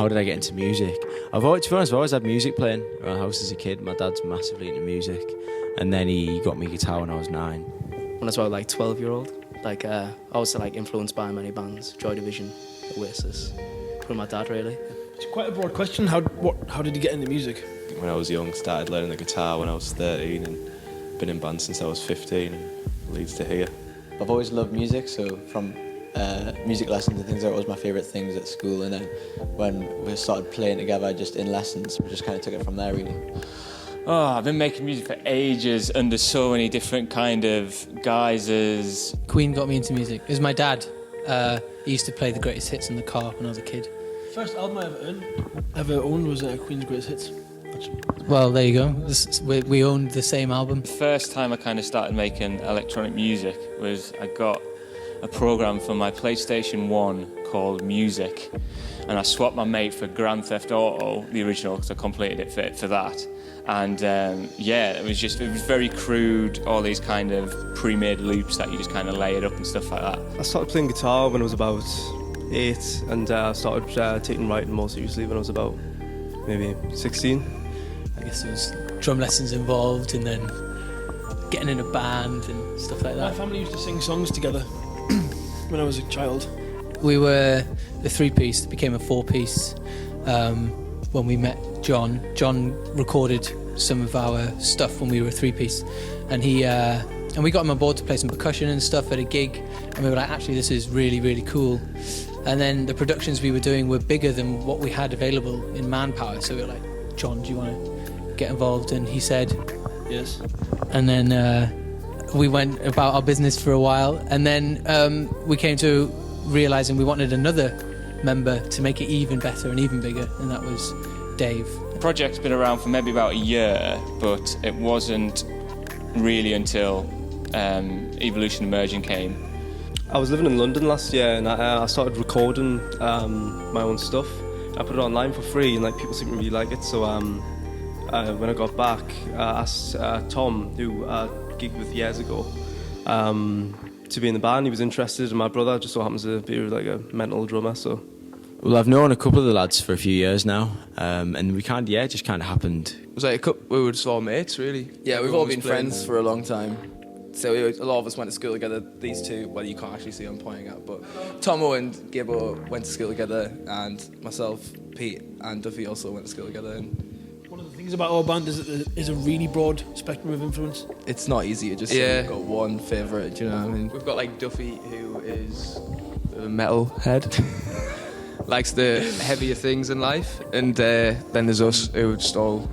did I get into music? To be honest, I've always had music playing around the house as a kid. My dad's massively into music, and then he got me a guitar when I was 9. When I was about 12-year-old, I was influenced by many bands, Joy Division, Oasis, from my dad really. It's quite a broad question. How did you get into music? When I was young, started learning the guitar when I was 13 and been in bands since I was 15 and leads to here. I've always loved music, so from music lessons and things like that was my favourite things at school, and then when we started playing together just in lessons, we just kind of took it from there really. Oh, I've been making music for ages under so many different kind of guises. Queen got me into music. It was my dad. He used to play the greatest hits in the car when I was a kid. First album I ever owned was Queen's Greatest Hits. Well, there you go. We owned the same album. The first time I kind of started making electronic music was I got a program for my PlayStation 1 called Music, and I swapped my mate for Grand Theft Auto, the original, because I completed it for that. And it was very crude, all these kind of pre-made loops that you just kind of layered up and stuff like that. I started playing guitar when I was about 8, and I started taking writing more seriously when I was about maybe 16. I guess there was drum lessons involved, and then getting in a band and stuff like that. My family used to sing songs together when I was a child. We were the 3-piece that became a 4-piece when we met John. John recorded some of our stuff when we were a 3-piece, and we got him on board to play some percussion and stuff at a gig, and we were like, actually, this is really, really cool. And then the productions we were doing were bigger than what we had available in manpower, so we were like, John, do you want to get involved? And he said yes. And then we went about our business for a while, and then we came to realising we wanted another member to make it even better and even bigger, and that was Dave. The project's been around for maybe about a year, but it wasn't really until Evolution Emerging came. I was living in London last year, and I started recording my own stuff. I put it online for free, and people seem to really like it. So when I got back, I asked Tom, who I gigged with years ago, to be in the band. He was interested, and my brother just so happens to be a mental drummer. So, well, I've known a couple of the lads for a few years now, and we it just kind of happened. It was we were just all mates, really. Yeah, we've all been friends for a long time. So a lot of us went to school together. These two, well, you can't actually see who I'm pointing at, but Tomo and Gibbo went to school together, and myself, Pete, and Duffy also went to school together. And one of the things about our band is that there is a really broad spectrum of influence. It's not easy to just say we've got one favourite, do you know what I mean? We've got Duffy, who is a metal head, likes the heavier things in life, and then there's us, who are just all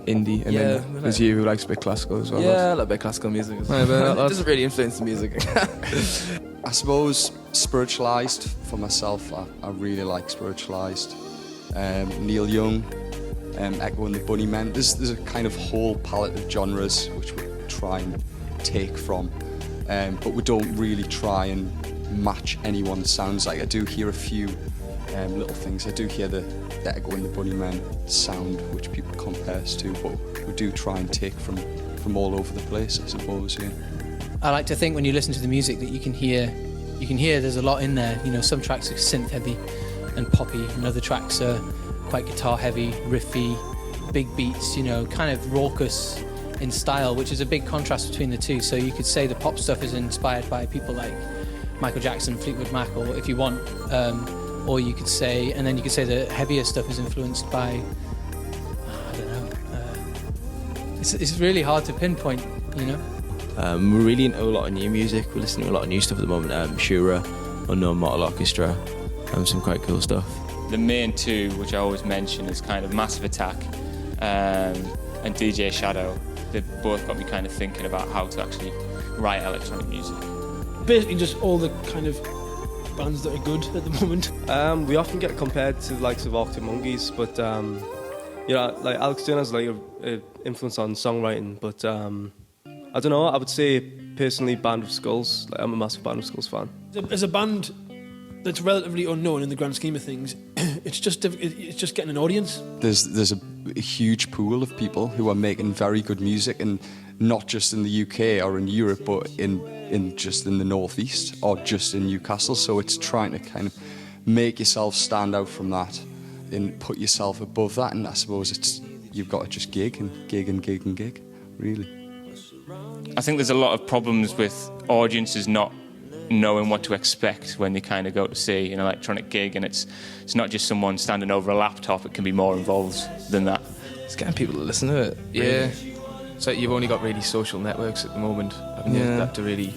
indie, and then there's you, who likes a bit classical as well. Yeah, I like a bit classical music as well. It doesn't really influence the music. I suppose spiritualised for myself. I really like spiritualised. Neil Young, Echo and the Bunnymen. There's a kind of whole palette of genres which we try and take from, but we don't really try and match anyone's sounds. I do hear a few little things. I do hear the Echo and the Bunnymen sound, which people compare us to, but we do try and take from all over the place, I suppose. Yeah. I like to think when you listen to the music that you can hear there's a lot in there. Some tracks are synth heavy and poppy, and other tracks are quite guitar heavy, riffy, big beats, kind of raucous in style, which is a big contrast between the two. So you could say the pop stuff is inspired by people like Michael Jackson, Fleetwood Mac, or if you want, or you could say, the heavier stuff is influenced by, I don't know. It's really hard to pinpoint, We're really into a lot of new music. We're listening to a lot of new stuff at the moment. Shura, Unknown Mortal Orchestra, some quite cool stuff. The main two, which I always mention, is kind of Massive Attack and DJ Shadow. They both got me kind of thinking about how to actually write electronic music. Basically just all the kind of bands that are good at the moment. We often get compared to the likes of Arctic Monkeys, but Alex Turner has an influence on songwriting, but I don't know, I would say personally Band of Skulls. I'm a massive Band of Skulls fan. As a band that's relatively unknown in the grand scheme of things, it's just getting an audience. There's a huge pool of people who are making very good music, and not just in the UK or in Europe, but in just in the northeast or just in Newcastle. So it's trying to kind of make yourself stand out from that, and put yourself above that. And I suppose you've got to just gig, really. I think there's a lot of problems with audiences not knowing what to expect when they kind of go to see an electronic gig, and it's not just someone standing over a laptop. It can be more involved than that. It's getting people to listen to it. Yeah. So you've only got really social networks at the moment, haven't you? That to really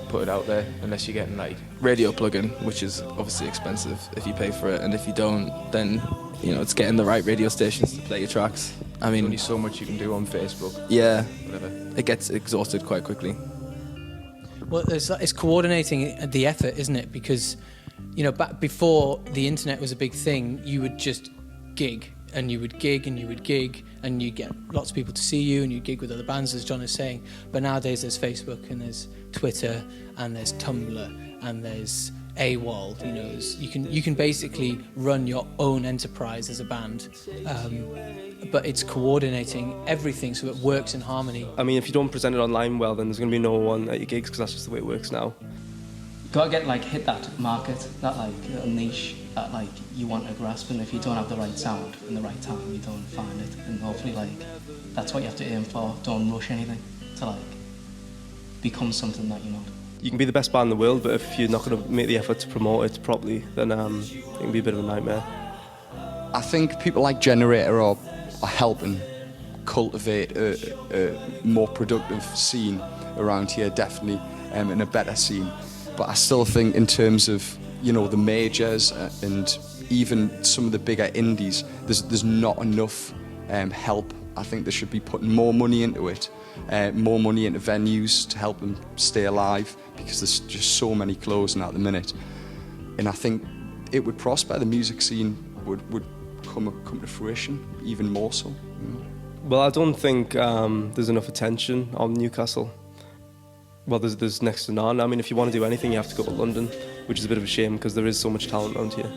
put it out there, unless you're getting like radio plug-in, which is obviously expensive if you pay for it, and if you don't, then it's getting the right radio stations to play your tracks. I mean, there's only so much you can do on Facebook. Yeah, whatever. It gets exhausted quite quickly. Well, it's coordinating the effort, isn't it? Because back before the internet was a big thing, you would just gig. And you would gig and you would gig and you'd get lots of people to see you and you'd gig with other bands, as John is saying. But nowadays there's Facebook and there's Twitter and there's Tumblr and there's AWOL. You can basically run your own enterprise as a band. But it's coordinating everything so it works in harmony. I mean, if you don't present it online well, then there's going to be no one at your gigs, because that's just the way it works now. Got to get hit that market, that little niche that you want to grasp, and if you don't have the right sound in the right time, you don't find it. And hopefully that's what you have to aim for. Don't rush anything to become something that you're not. You can be the best band in the world, but if you're not going to make the effort to promote it properly, then it can be a bit of a nightmare. I think people like Generator are helping cultivate a more productive scene around here, definitely, and a better scene. But I still think in terms of the majors and even some of the bigger indies, there's not enough help. I think they should be putting more money into it, more money into venues to help them stay alive, because there's just so many closing at the minute. And I think it would prosper. The music scene would come to fruition even more so. Well, I don't think there's enough attention on Newcastle. Well, there's next to none. I mean, if you want to do anything, you have to go to London, which is a bit of a shame because there is so much talent around here.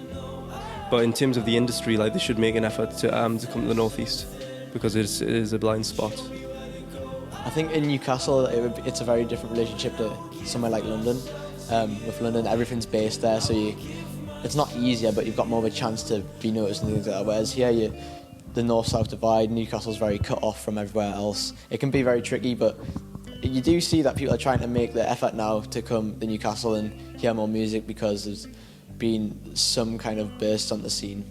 But in terms of the industry, they should make an effort to come to the northeast, because it is a blind spot. I think in Newcastle it's a very different relationship to somewhere like London. With London, everything's based there, so it's not easier, but you've got more of a chance to be noticed and things like that. Whereas here, the north-south divide, Newcastle's very cut off from everywhere else. It can be very tricky, but you do see that people are trying to make the effort now to come to Newcastle and hear more music, because there's been some kind of burst on the scene,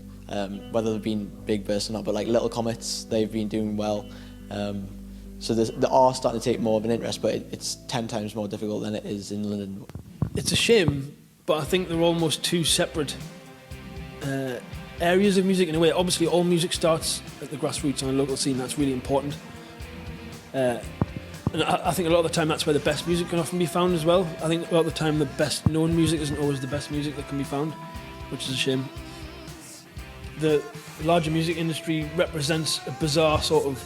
whether they've been big bursts or not, but Little Comets, they've been doing well. So they are starting to take more of an interest, but it's 10 times more difficult than it is in London. It's a shame, but I think they're almost two separate areas of music in a way. Obviously, all music starts at the grassroots on a local scene. That's really important. And I think a lot of the time that's where the best music can often be found as well. I think a lot of the time the best known music isn't always the best music that can be found, which is a shame. The larger music industry represents a bizarre sort of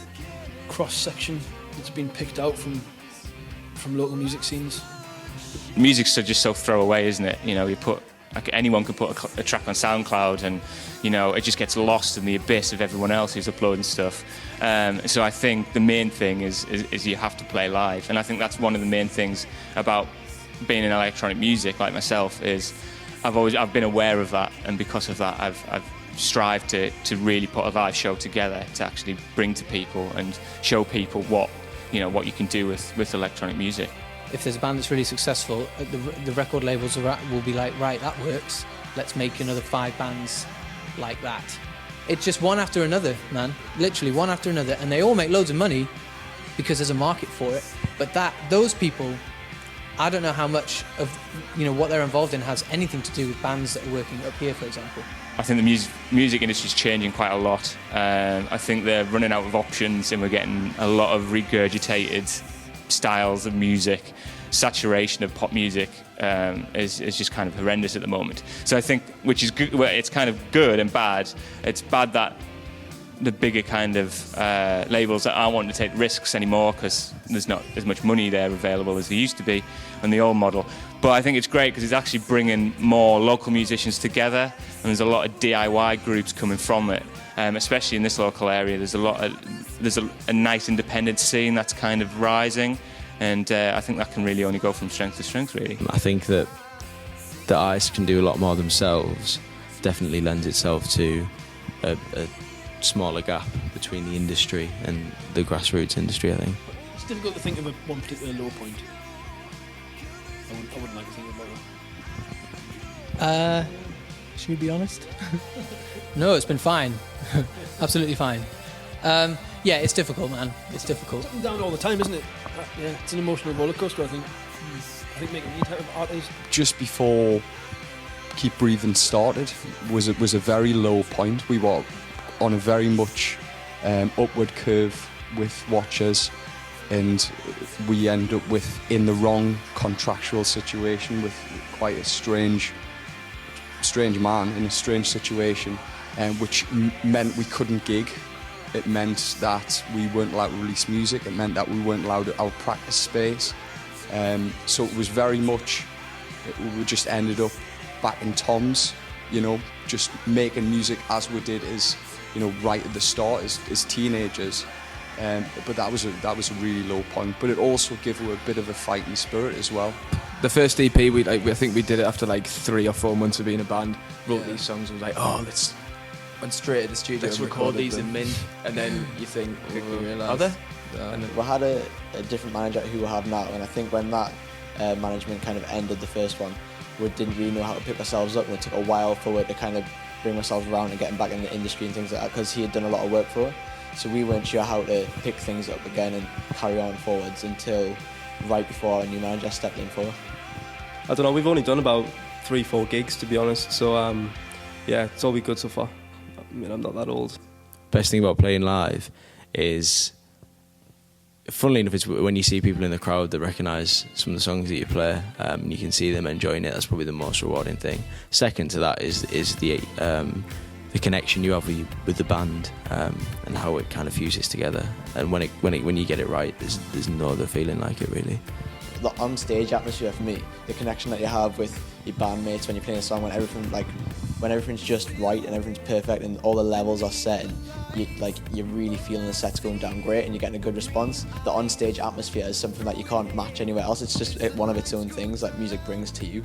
cross-section that's been picked out from local music scenes. Music's just so throwaway, isn't it? You put anyone can put a track on SoundCloud, and it just gets lost in the abyss of everyone else who's uploading stuff. So I think the main thing is you have to play live, and I think that's one of the main things about being in electronic music, like myself, is I've been aware of that, and because of that I've strived to really put a live show together to actually bring to people and show people what you can do with electronic music. If there's a band that's really successful, the record labels will be like, right, that works, let's make another 5 bands like that. It's just one after another, man, literally one after another, and they all make loads of money because there's a market for it. But those people, I don't know how much of what they're involved in has anything to do with bands that are working up here, for example. I think the music industry is changing quite a lot. I think they're running out of options, and we're getting a lot of regurgitated styles of music. Saturation of pop music is just kind of horrendous at the moment. So I think, which is good, well, it's kind of good and bad. It's bad that the bigger kind of labels that aren't wanting to take risks anymore because there's not as much money there available as there used to be on the old model. But I think it's great because it's actually bringing more local musicians together, and there's a lot of DIY groups coming from it. Especially in this local area, there's a nice independent scene that's kind of rising. And I think that can really only go from strength to strength, really. I think that the artists can do a lot more themselves. Definitely lends itself to a smaller gap between the industry and the grassroots industry, I think. It's difficult to think of one particular low point. I wouldn't like to think about that. Should we be honest? No, it's been fine. Absolutely fine. Yeah, it's difficult, man. It's difficult. It's up and down all the time, isn't it? Yeah, it's an emotional rollercoaster, I think. I think making any type of art is. Just before Keep Breathing started was a very low point. We were on a very much upward curve with watchers, and we end up in the wrong contractual situation with quite a strange man in a strange situation, which meant we couldn't gig. It meant that we weren't allowed to release music. It meant that we weren't allowed our practice space. So it was very much, we just ended up back in Tom's, just making music as we did as, right at the start as teenagers. But that was a really low point. But it also gave her a bit of a fighting spirit as well. The first EP, I think we did it after like 3 or 4 months of being a band. Wrote these songs and was like, let's Went straight to the studio. Let's and record these them. in Mint, and then you think, are they? We had a different manager who we have now, and I think when that management kind of ended the first one, we didn't really know how to pick ourselves up, and it took a while for it to kind of bring ourselves around and getting back in the industry and things like that, because he had done a lot of work for it. So we weren't sure how to pick things up again and carry on forwards until right before our new manager stepped in for it. I don't know, we've only done about 3-4 gigs, to be honest, so yeah, it's all been good so far. I mean, I'm not that old. Best thing about playing live is, funnily enough, it's when you see people in the crowd that recognise some of the songs that you play, and you can see them enjoying it. That's probably the most rewarding thing. Second to that is the connection you have with the band, and how it kind of fuses together. And when you get it right, there's no other feeling like it, really. The on-stage atmosphere for me, the connection that you have with your bandmates when you're playing a song, when everything's just right and everything's perfect and all the levels are set, and you're really feeling the set's going down great and you're getting a good response. The on-stage atmosphere is something that you can't match anywhere else. It's just one of its own things that music brings to you.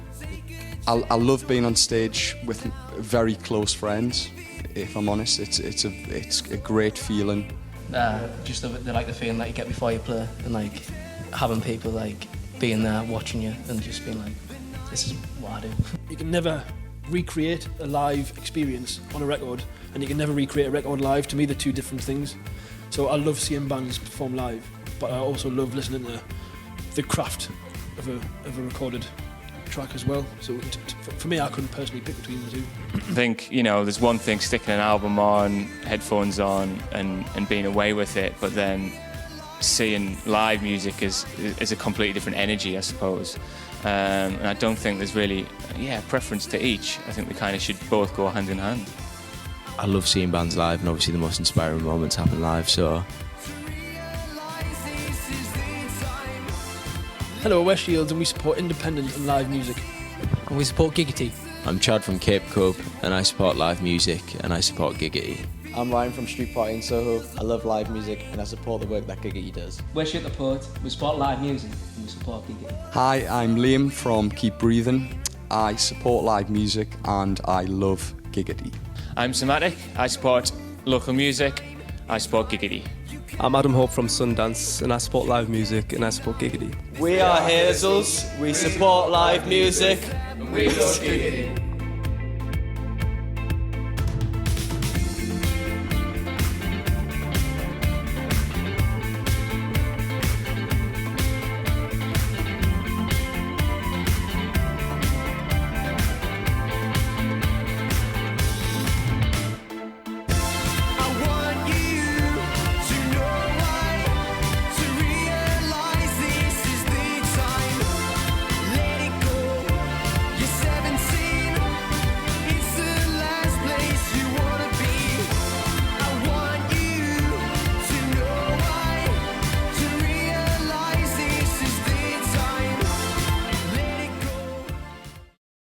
I love being on stage with very close friends. If I'm honest, it's a great feeling. Just the feeling that you get before you play, and having people being there watching you and just being like, this is what I do. You can never recreate a live experience on a record, and you can never recreate a record live. To me, they're two different things. So I love seeing bands perform live, but I also love listening to the craft of a recorded track as well. So for me, I couldn't personally pick between the two. I think, there's one thing sticking an album on, headphones on, and being away with it, but then seeing live music is a completely different energy, I suppose. And I don't think there's really a preference to each. I think they kind of should both go hand in hand. I love seeing bands live, and obviously the most inspiring moments happen live, so... Hello, we're Shields, and we support independent and live music. And we support Gigiti. I'm Chad from Cape Cub, and I support live music, and I support Gigiti. I'm Ryan from Street Party in Soho. I love live music and I support the work that Gigiti does. We're Shit the Poet. We support live music and we support Gigiti. Hi, I'm Liam from Keep Breathing. I support live music and I love Gigiti. I'm Symmatik. I support local music. I support Gigiti. I'm Adam Hope from Sundance, and I support live music and I support Gigiti. We are Hazels. We support live music. And we love Gigiti.